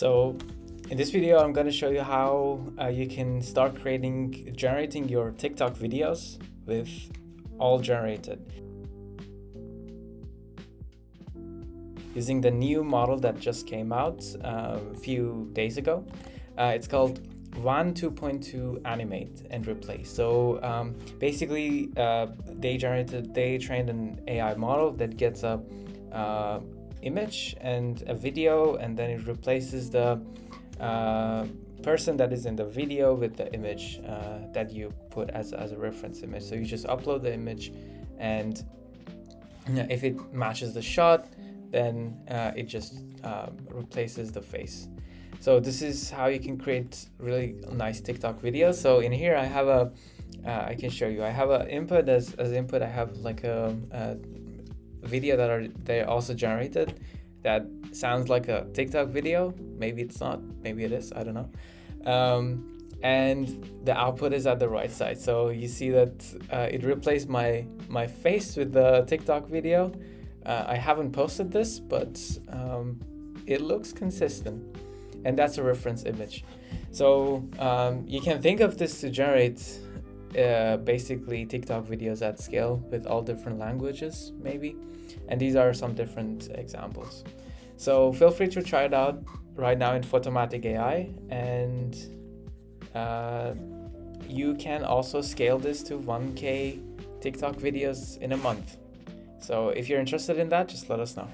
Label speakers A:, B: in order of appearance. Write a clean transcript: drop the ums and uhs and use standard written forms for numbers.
A: So in this video, I'm going to show you how you can start generating your TikTok videos with all generated using the new model that just came out a few days ago. It's called WAN 2.2 Animate and Replace. So basically, they trained an AI model that gets a image and a video, and then it replaces the person that is in the video with the image that you put as a reference image. So you just upload the image, and if it matches the shot, then it just replaces the face. So this is how you can create really nice TikTok videos. So in here I have I can show you. I have an input as input. I have like a video that they also generated that sounds like a TikTok video. Maybe it's not, maybe it is, I don't know. And the output is at the right side. So you see that it replaced my face with the TikTok video. I haven't posted this, but it looks consistent, and that's a reference image. So you can think of this to generate basically TikTok videos at scale with all different languages, maybe. And these are some different examples. So feel free to try it out right now in Photomatic AI, and you can also scale this to 1K TikTok videos in a month. So if you're interested in that, just let us know.